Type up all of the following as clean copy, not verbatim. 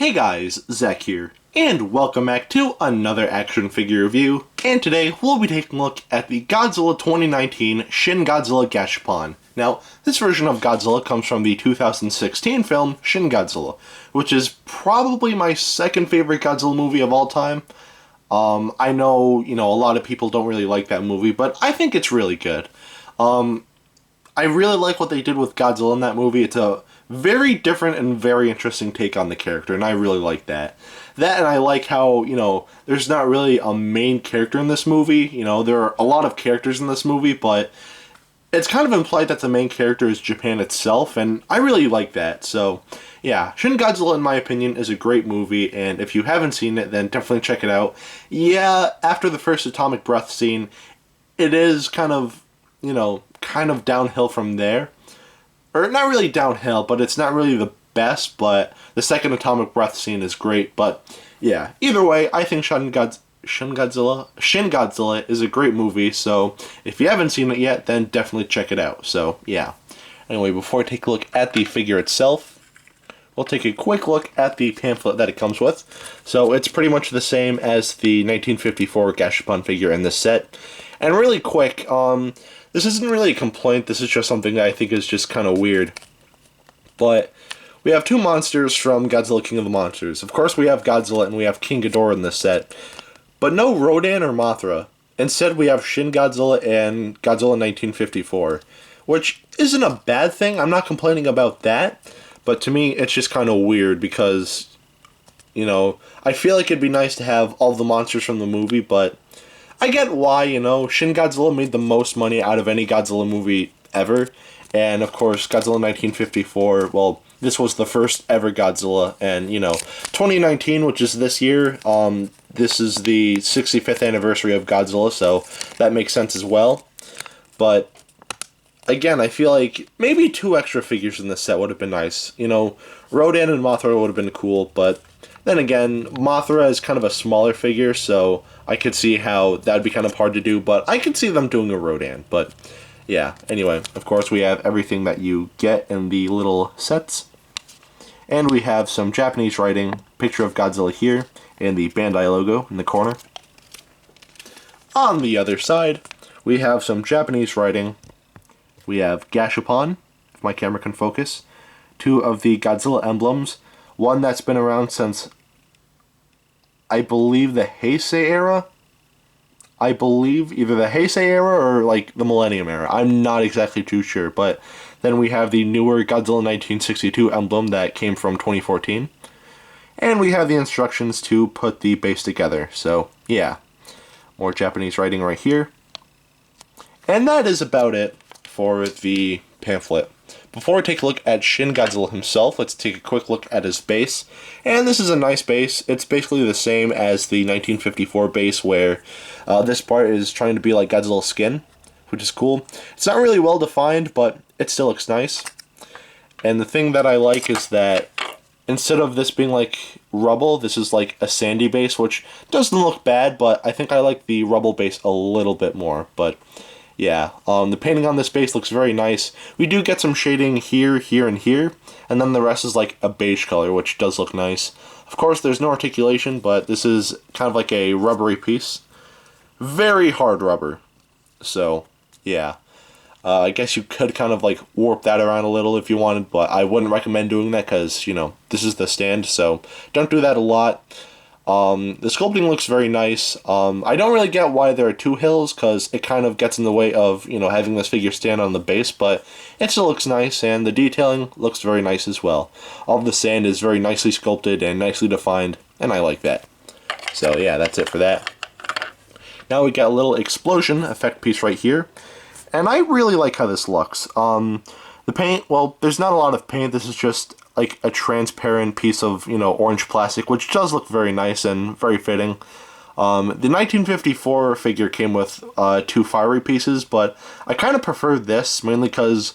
Hey guys, Zach here, and welcome back to another action figure review, and today we'll be taking a look at the Godzilla 2019 Shin Godzilla Gashapon. Now, this version of Godzilla comes from the 2016 film Shin Godzilla, which is probably my second favorite Godzilla movie of all time. I know, a lot of people don't really like that movie, but I think it's really good. I really like what they did with Godzilla in that movie. It's a very different and very interesting take on the character, and I really like that. That, and I like how, there's not really a main character in this movie. There are a lot of characters in this movie, but it's kind of implied that the main character is Japan itself, and I really like that. So, yeah, Shin Godzilla, in my opinion, is a great movie, and if you haven't seen it, then definitely check it out. Yeah, after the first atomic breath scene, it is kind of downhill from there. Or not really downhill, but it's not really the best, but the second atomic breath scene is great. But yeah, either way, I think Shin Godzilla is a great movie, so if you haven't seen it yet, then definitely check it out. So yeah. Anyway, before I take a look at the figure itself, we'll take a quick look at the pamphlet that it comes with. So it's pretty much the same as the 1954 Gashapon figure in this set. And really quick, this isn't really a complaint, this is just something that I think is just kind of weird. But we have two monsters from Godzilla King of the Monsters. Of course we have Godzilla and we have King Ghidorah in this set. But no Rodan or Mothra. Instead we have Shin Godzilla and Godzilla 1954. Which isn't a bad thing, I'm not complaining about that. But to me it's just kind of weird because, I feel like it'd be nice to have all the monsters from the movie, but I get why, Shin Godzilla made the most money out of any Godzilla movie ever, and of course, Godzilla 1954, well, this was the first ever Godzilla, and, 2019, which is this year, this is the 65th anniversary of Godzilla, so that makes sense as well, but, again, I feel like maybe two extra figures in this set would have been nice, Rodan and Mothra would have been cool, but then again, Mothra is kind of a smaller figure, so I could see how that would be kind of hard to do, but I could see them doing a Rodan. But yeah, anyway, of course we have everything that you get in the little sets. And we have some Japanese writing, picture of Godzilla here, and the Bandai logo in the corner. On the other side, we have some Japanese writing. We have Gashapon, if my camera can focus. Two of the Godzilla emblems. One that's been around since, I believe, the Heisei era? I believe either the Heisei era or, the Millennium era. I'm not exactly too sure, but then we have the newer Godzilla 1962 emblem that came from 2014. And we have the instructions to put the base together. So, yeah. More Japanese writing right here. And that is about it for the pamphlet. Before we take a look at Shin Godzilla himself, let's take a quick look at his base. And this is a nice base. It's basically the same as the 1954 base, where this part is trying to be like Godzilla's skin, which is cool. It's not really well defined, but it still looks nice. And the thing that I like is that instead of this being like rubble, this is like a sandy base, which doesn't look bad, but I think I like the rubble base a little bit more. But yeah, the painting on this base looks very nice. We do get some shading here, here, and here, and then the rest is like a beige color, which does look nice. Of course, there's no articulation, but this is kind of like a rubbery piece. Very hard rubber. So, yeah. I guess you could kind of warp that around a little if you wanted, but I wouldn't recommend doing that because, this is the stand, so don't do that a lot. The sculpting looks very nice. I don't really get why there are two hills, because it kind of gets in the way of, having this figure stand on the base, but it still looks nice, and the detailing looks very nice as well. All of the sand is very nicely sculpted and nicely defined, and I like that. So yeah, that's it for that. Now we got a little explosion effect piece right here, and I really like how this looks. The paint, well, there's not a lot of paint, this is just like a transparent piece of, orange plastic, which does look very nice and very fitting. The 1954 figure came with two fiery pieces, but I kind of prefer this, mainly because,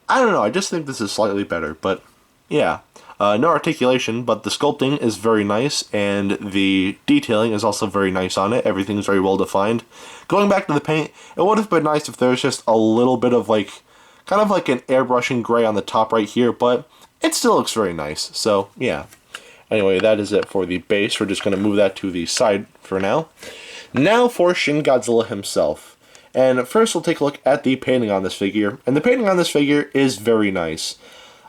I don't know, I just think this is slightly better, but yeah. No articulation, but the sculpting is very nice, and the detailing is also very nice on it. Everything's very well defined. Going back to the paint, it would have been nice if there was just a little bit of kind of like an airbrushing gray on the top right here, but it still looks very nice. So, yeah. Anyway, that is it for the base. We're just going to move that to the side for now. Now for Shin Godzilla himself. And first we'll take a look at the painting on this figure. And the painting on this figure is very nice.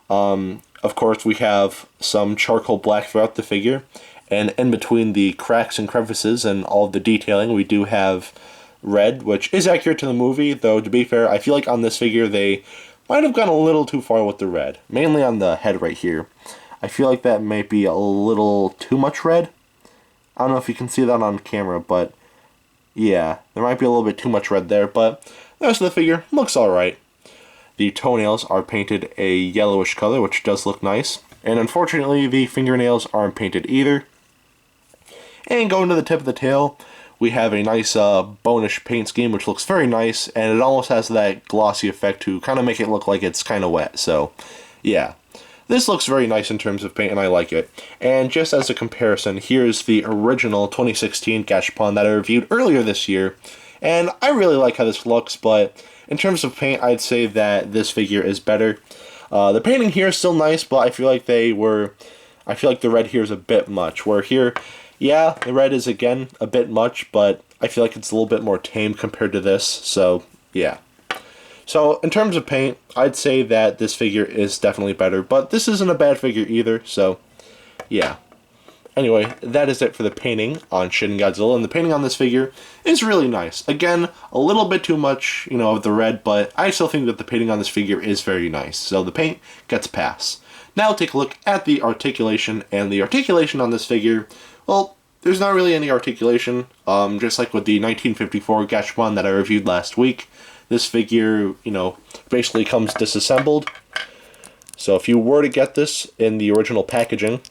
Of course, we have some charcoal black throughout the figure. And in between the cracks and crevices and all of the detailing, we do have red, which is accurate to the movie. Though, to be fair, I feel like on this figure they might have gone a little too far with the red. Mainly on the head right here. I feel like that might be a little too much red. I don't know if you can see that on camera, but yeah, there might be a little bit too much red there, but the rest of the figure looks alright. The toenails are painted a yellowish color, which does look nice. And unfortunately, the fingernails aren't painted either. And going to the tip of the tail, we have a nice bonish paint scheme, which looks very nice, and it almost has that glossy effect to kind of make it look like it's kind of wet, so yeah. This looks very nice in terms of paint, and I like it. And just as a comparison, here's the original 2016 Gashapon that I reviewed earlier this year. And I really like how this looks, but in terms of paint, I'd say that this figure is better. The painting here is still nice, but I feel like the red here is a bit much. Where here, yeah, the red is again a bit much, but I feel like it's a little bit more tame compared to this, so yeah. So, in terms of paint, I'd say that this figure is definitely better, but this isn't a bad figure either, so, yeah. Anyway, that is it for the painting on Shin Godzilla, and the painting on this figure is really nice. Again, a little bit too much, of the red, but I still think that the painting on this figure is very nice, so the paint gets a pass. Now take a look at the articulation, and the articulation on this figure, well, there's not really any articulation, just like with the 1954 Gashapon that I reviewed last week. This figure, basically comes disassembled. So if you were to get this in the original packaging,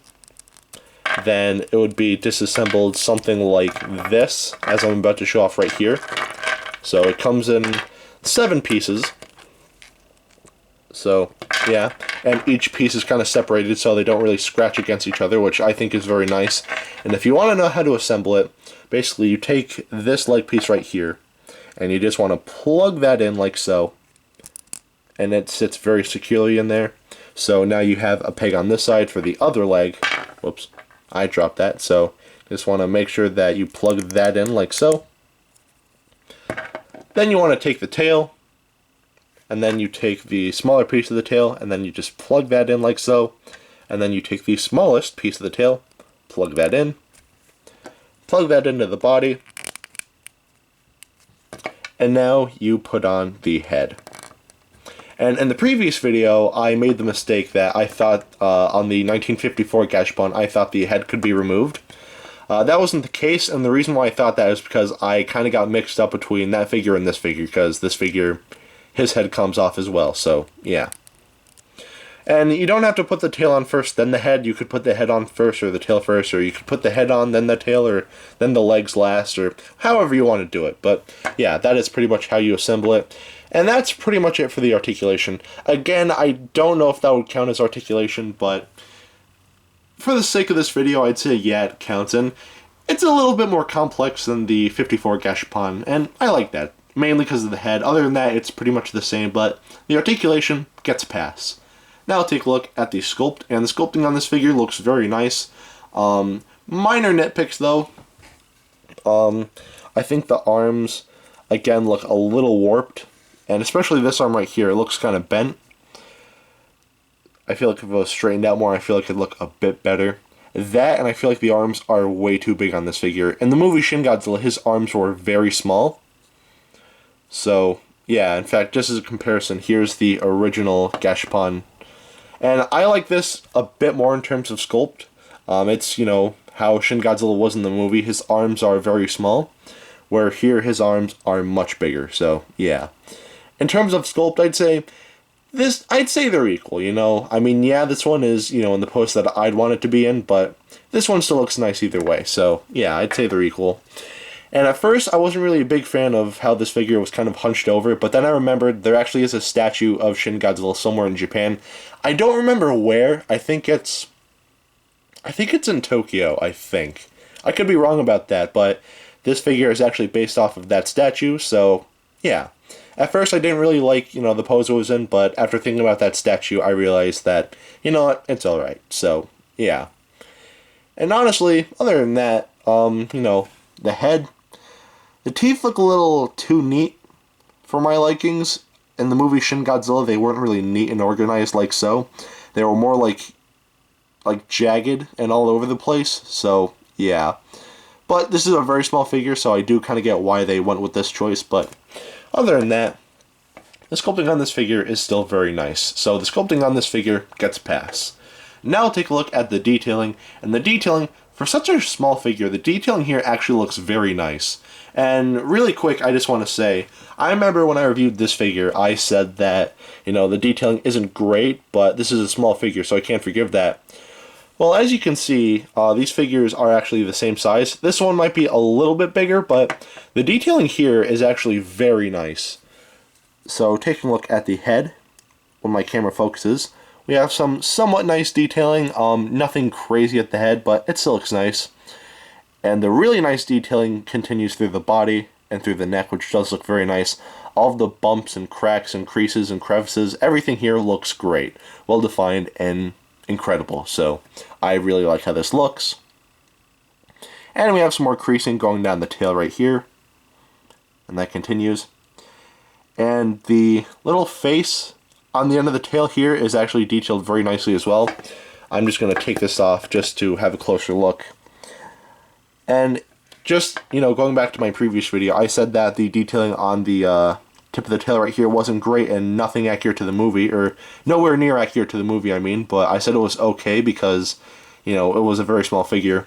then it would be disassembled something like this, as I'm about to show off right here. So it comes in 7 pieces. So, yeah. And each piece is kind of separated so they don't really scratch against each other, which I think is very nice. And if you want to know how to assemble it, basically you take this leg piece right here, and you just want to plug that in like so, and it sits very securely in there. So now you have a peg on this side for the other leg. Whoops, I dropped that. So just want to make sure that you plug that in like so. Then you want to take the tail, and then you take the smaller piece of the tail, and then you just plug that in like so. And then you take the smallest piece of the tail, plug that in, plug that into the body, and now you put on the head. And in the previous video, I made the mistake that I thought on the 1954 Gashapon, I thought the head could be removed. That wasn't the case, and the reason why I thought that is because I kind of got mixed up between that figure and this figure, because this figure, his head comes off as well, so yeah. And you don't have to put the tail on first, then the head. You could put the head on first, or the tail first, or you could put the head on, then the tail, or then the legs last, or however you want to do it. But yeah, that is pretty much how you assemble it. And that's pretty much it for the articulation. Again, I don't know if that would count as articulation, but for the sake of this video, I'd say yeah, it counts. And it's a little bit more complex than the 54 Gashapon, and I like that, mainly because of the head. Other than that, it's pretty much the same, but the articulation gets a pass. Now take a look at the sculpt, and the sculpting on this figure looks very nice. Minor nitpicks though. I think the arms, again, look a little warped, and especially this arm right here, it looks kind of bent. I feel like if it was straightened out more, I feel like it'd look a bit better. That, and I feel like the arms are way too big on this figure. In the movie Shin Godzilla, his arms were very small. So, yeah, in fact, just as a comparison, here's the original Gashapon. And I like this a bit more in terms of sculpt. It's, how Shin Godzilla was in the movie. His arms are very small, where here his arms are much bigger. So, yeah. In terms of sculpt, I'd say they're equal, I mean, yeah, this one is, in the pose that I'd want it to be in, but this one still looks nice either way. So, yeah, I'd say they're equal. And at first, I wasn't really a big fan of how this figure was kind of hunched over, but then I remembered there actually is a statue of Shin Godzilla somewhere in Japan. I don't remember where. I think it's in Tokyo, I think. I could be wrong about that, but this figure is actually based off of that statue, so yeah. At first, I didn't really like, the pose it was in, but after thinking about that statue, I realized that, you know what, it's alright. So, yeah. And honestly, other than that, the head, the teeth look a little too neat for my likings. In the movie Shin Godzilla, they weren't really neat and organized like so. They were more like jagged and all over the place. So yeah, but this is a very small figure, so I do kind of get why they went with this choice. But other than that, the sculpting on this figure is still very nice. So the sculpting on this figure gets a pass. Now I'll take a look at the detailing, and the detailing, for such a small figure, the detailing here actually looks very nice. And really quick, I just want to say, I remember when I reviewed this figure, I said that, the detailing isn't great, but this is a small figure, so I can't forgive that. Well, as you can see, these figures are actually the same size. This one might be a little bit bigger, but the detailing here is actually very nice. So taking a look at the head, when my camera focuses, we have some somewhat nice detailing. Nothing crazy at the head, but it still looks nice. And the really nice detailing continues through the body and through the neck, which does look very nice. All of the bumps and cracks and creases and crevices, everything here looks great. Well defined and incredible. So I really like how this looks. And we have some more creasing going down the tail right here. And that continues. And the little face on the end of the tail here is actually detailed very nicely as well. I'm just going to take this off just to have a closer look. And just, going back to my previous video, I said that the detailing on the tip of the tail right here wasn't great and nothing accurate to the movie, or nowhere near accurate to the movie, I mean, but I said it was okay because, it was a very small figure.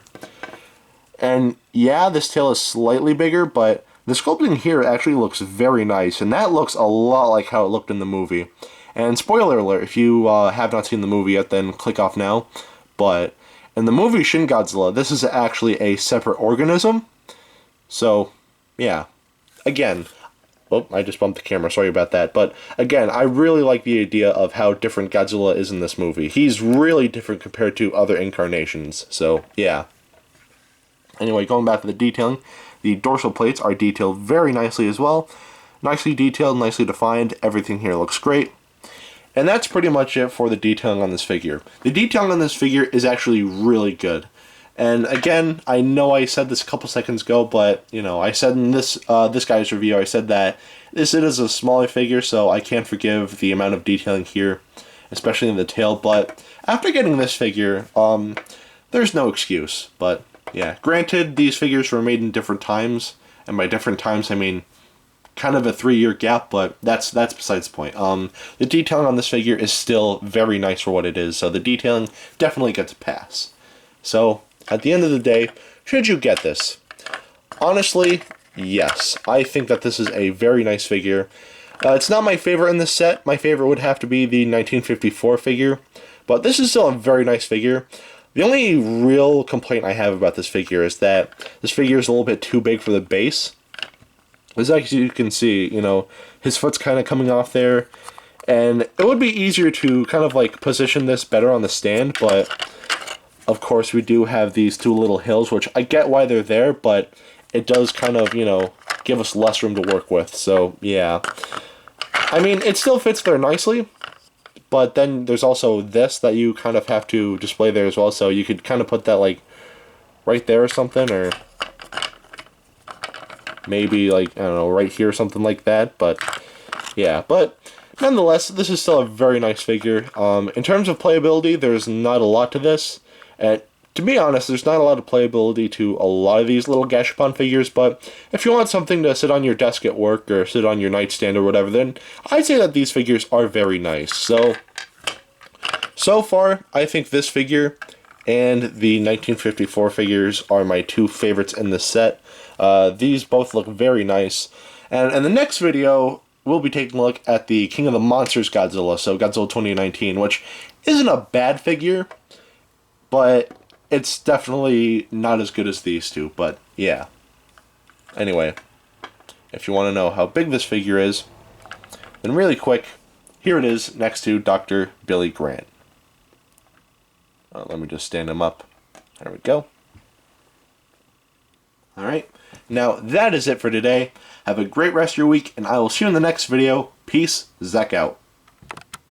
And yeah, this tail is slightly bigger, but the sculpting here actually looks very nice, and that looks a lot like how it looked in the movie. And spoiler alert, if you have not seen the movie yet, then click off now. But in the movie Shin Godzilla, this is actually a separate organism. So, yeah. Again, oh, I just bumped the camera, sorry about that. But again, I really like the idea of how different Godzilla is in this movie. He's really different compared to other incarnations. So, yeah. Anyway, going back to the detailing, the dorsal plates are detailed very nicely as well. Nicely detailed, nicely defined. Everything here looks great. And that's pretty much it for the detailing on this figure. The detailing on this figure is actually really good. And again, I know I said this a couple seconds ago, but, I said in this guy's review, I said that this is a smaller figure, so I can't forgive the amount of detailing here, especially in the tail. But after getting this figure, there's no excuse. But, yeah, granted, these figures were made in different times, and by different times, I mean kind of a 3-year gap, but that's besides the point. The detailing on this figure is still very nice for what it is, so the detailing definitely gets a pass. So, at the end of the day, should you get this? Honestly, yes. I think that this is a very nice figure. It's not my favorite in this set. My favorite would have to be the 1954 figure, but this is still a very nice figure. The only real complaint I have about this figure is that this figure is a little bit too big for the base. As you can see, his foot's kind of coming off there, and it would be easier to kind of position this better on the stand, but of course we do have these two little hills, which I get why they're there, but it does kind of, give us less room to work with, so yeah. I mean, it still fits there nicely, but then there's also this that you kind of have to display there as well, so you could kind of put that, right there or something, or maybe, I don't know, right here or something like that, but yeah. But nonetheless, this is still a very nice figure. In terms of playability, there's not a lot to this, and to be honest, there's not a lot of playability to a lot of these little Gashapon figures, but if you want something to sit on your desk at work or sit on your nightstand or whatever, then I'd say that these figures are very nice. So far, I think this figure and the 1954 figures are my two favorites in this set. These both look very nice. And in the next video, we'll be taking a look at the King of the Monsters Godzilla, so Godzilla 2019, which isn't a bad figure, but it's definitely not as good as these two, but yeah. Anyway, if you want to know how big this figure is, then really quick, here it is next to Dr. Billy Grant. Let me just stand him up. There we go. Alright, now that is it for today. Have a great rest of your week, and I will see you in the next video. Peace, Zach out.